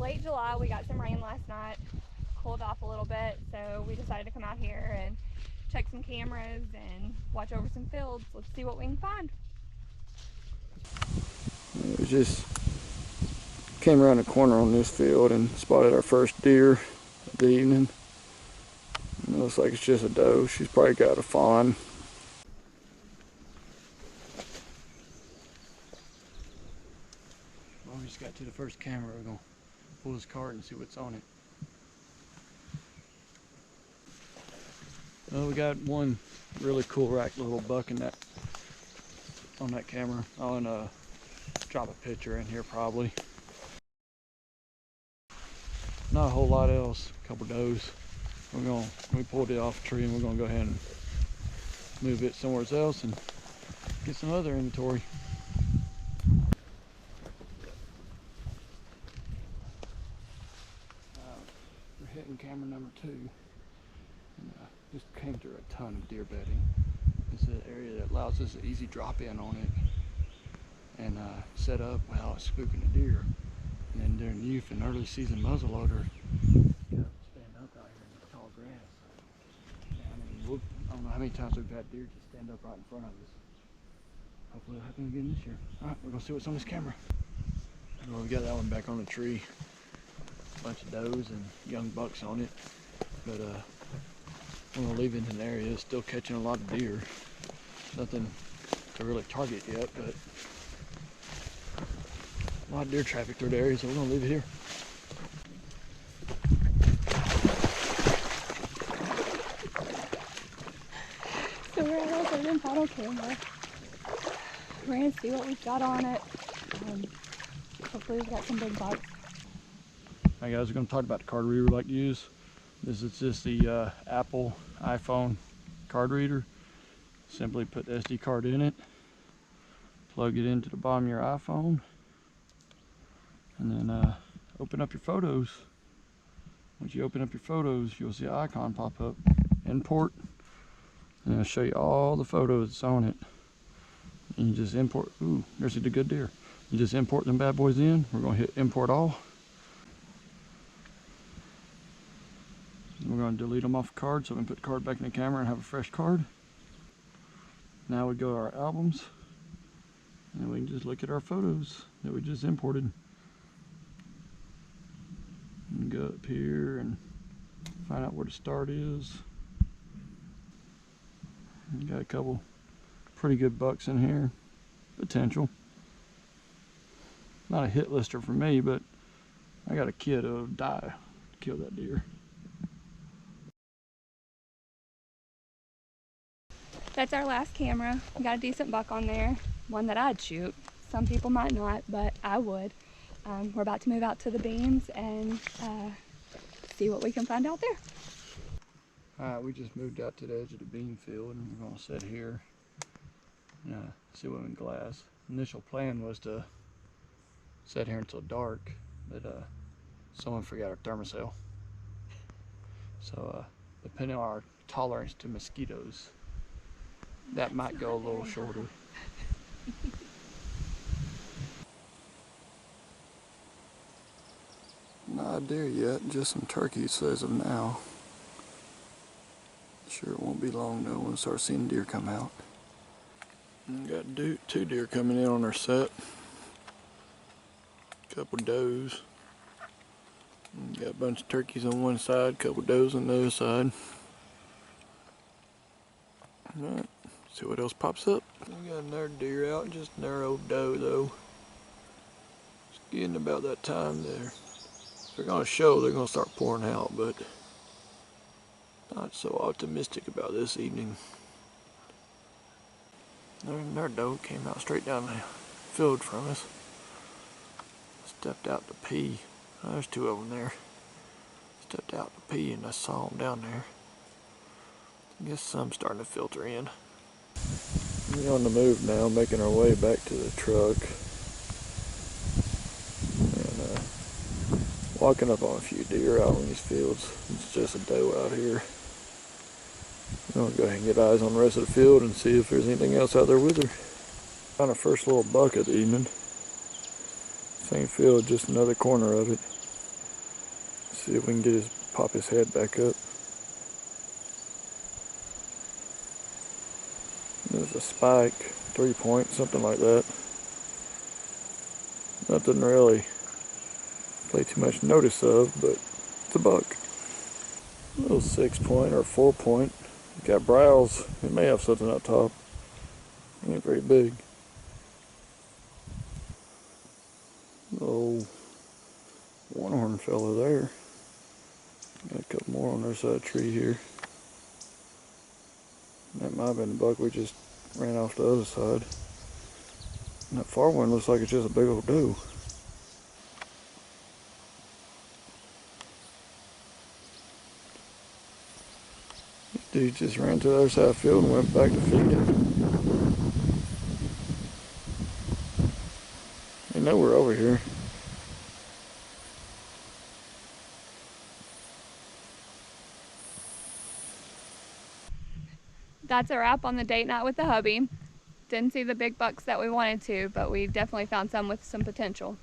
late July. We got some rain last night, cooled off a little bit, so we decided to come out here and check some cameras and watch over some fields. Let's see what we can find. It was just came around the corner on this field and spotted our first deer of the evening. It looks like it's just a doe. She's probably got a fawn. Well, we just got to the first camera. We're gonna pull this card and see what's on it. Well, we got one really cool rack little buck in that on that camera. I'll drop a picture in here probably. Not a whole lot else. A couple does. We pulled it off a tree and we're gonna go ahead and move it somewhere else and get some other inventory. We're hitting camera number 2. And, just came through a ton of deer bedding. It's an area that allows us an easy drop in on it and set up without spooking a deer. And then during youth and early season muzzleloader, stand up out here in the tall grass. Yeah, I don't know how many times we've had deer just stand up right in front of us. Hopefully it'll happen again this year. Alright, we're gonna see what's on this camera. Well, we got that one back on the tree. A bunch of does and young bucks on it. But I'm gonna leave it in an area. It's still catching a lot of deer. Nothing to really target yet, but a lot of deer traffic through the area, so we're gonna leave it here. So we're at our third and final camera. We're gonna see what we've got on it. Hopefully we've got some big bucks. Hi guys, we're gonna talk about the card reader we like to use. This is just the Apple iPhone card reader. Simply put the SD card in it, plug it into the bottom of your iPhone, and then open up your photos. Once you open up your photos, you'll see an icon pop up, import, and it'll show you all the photos that's on it. And you just import, ooh, there's a good deer. You just import them bad boys in. We're gonna hit import all. We're going to delete them off the card so we can put the card back in the camera and have a fresh card. Now we go to our albums and we can just look at our photos that we just imported. And go up here and find out where the start is. You got a couple pretty good bucks in here. Potential. Not a hit lister for me, but I got a kid who'll die to kill that deer. That's our last camera. We got a decent buck on there, one that I'd shoot. Some people might not, but I would. We're about to move out to the beans and see what we can find out there. Alright, we just moved out to the edge of the bean field and we're going to sit here and see what we can glass. Initial plan was to sit here until dark, but someone forgot our thermocell. So depending on our tolerance to mosquitoes, that might go a little shorter. Not a deer yet, just some turkeys as of now. Sure it won't be long though when we start seeing deer come out. And got 2 deer coming in on our set. Couple does. And got a bunch of turkeys on one side, couple does on the other side. Alright. See what else pops up. We got another deer out, just another old doe though. It's getting about that time there. If they're gonna show, they're gonna start pouring out, but not so optimistic about this evening. Another doe came out straight down the field from us. Stepped out to pee. Oh, there's 2 of them there. Stepped out to pee and I saw them down there. I guess some starting to filter in. We're on the move now, making our way back to the truck. And walking up on a few deer out in these fields. It's just a doe out here. I'm gonna go ahead and get eyes on the rest of the field and see if there's anything else out there with her. Found our first little buck of the evening. Same field, just another corner of it. See if we can pop his head back up. There's a spike, 3-point, something like that. Nothing really play too much notice of, but it's a buck. A little 6-point or 4-point. Got brows. It may have something up top. Ain't very big. Little one horn fella there. Got a couple more on their side of the tree here. That might have been the buck we just ran off the other side. And that far one looks like it's just a big old doe. Dude just ran to the other side of the field and went back to feed it. They know we're over here. That's a wrap on the date night with the hubby. Didn't see the big bucks that we wanted to, but we definitely found some with some potential.